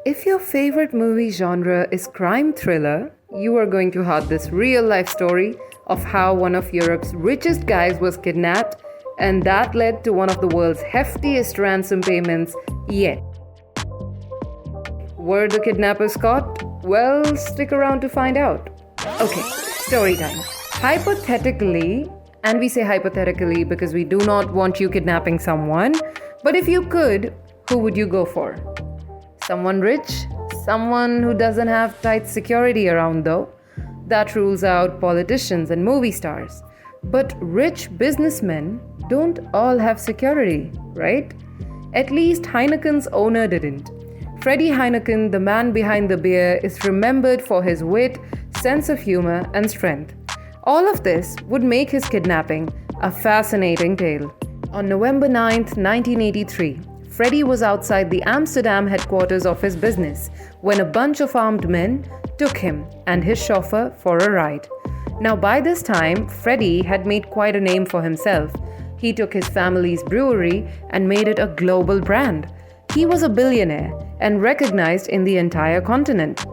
If your favorite movie genre is crime thriller, you are going to hear this real life story of how one of Europe's richest guys was kidnapped, and that led to one of the world's heftiest ransom payments yet. Were the kidnappers caught? Well, stick around to find out. Okay, story time. Hypothetically, and we say hypothetically because we do not want you kidnapping someone, but if you could, who would you go for? Someone rich? Someone who doesn't have tight security around though? That rules out politicians and movie stars. But rich businessmen don't all have security, right? At least Heineken's owner didn't. Freddie Heineken, the man behind the beer, is remembered for his wit, sense of humor, and strength. All of this would make his kidnapping a fascinating tale. On November 9th, 1983, Freddie was outside the Amsterdam headquarters of his business when a bunch of armed men took him and his chauffeur for a ride. Now, by this time, Freddie had made quite a name for himself. He took his family's brewery and made it a global brand. He was a billionaire and recognized in the entire continent.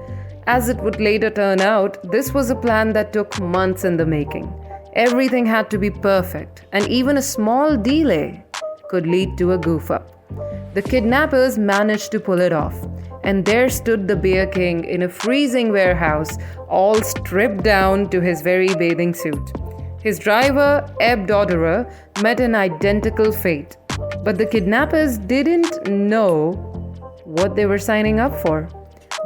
As it would later turn out, this was a plan that took months in the making. Everything had to be perfect, and even a small delay could lead to a goof-up. The kidnappers managed to pull it off, and there stood the Beer King in a freezing warehouse, all stripped down to his very bathing suit. His driver, Eb Dodderer, met an identical fate. But the kidnappers didn't know what they were signing up for.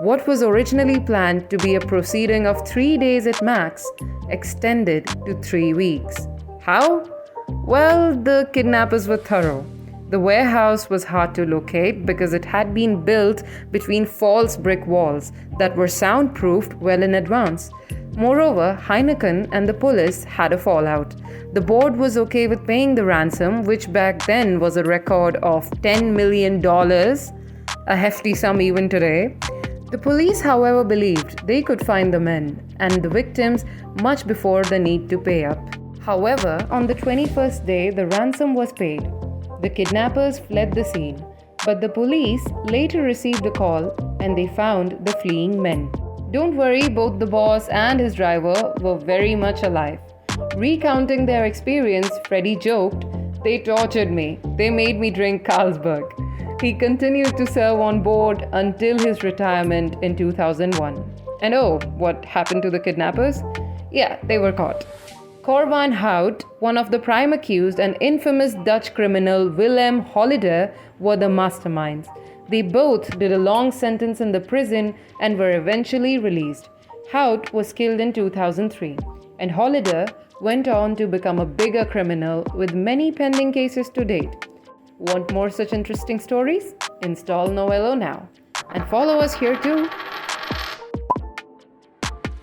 What was originally planned to be a proceeding of 3 days at max extended to 3 weeks. How? Well, the kidnappers were thorough. The warehouse was hard to locate because it had been built between false brick walls that were soundproofed well in advance. Moreover, Heineken and the police had a fallout. The board was okay with paying the ransom, which back then was a record of $10 million, a hefty sum even today. The police, however, believed they could find the men and the victims much before the need to pay up. However, on the 21st day, the ransom was paid. The kidnappers fled the scene, but the police later received a call and they found the fleeing men. Don't worry, both the boss and his driver were very much alive. Recounting their experience, Freddie joked, "They tortured me. They made me drink Carlsberg." He continued to serve on board until his retirement in 2001. And oh, what happened to the kidnappers? Yeah, they were caught. Cor van Hout, one of the prime accused, and infamous Dutch criminal Willem Holleder were the masterminds. They both did a long sentence in the prison and were eventually released. Hout was killed in 2003, and Holleder went on to become a bigger criminal with many pending cases to date. Want more such interesting stories? Install Knowello now. And follow us here too.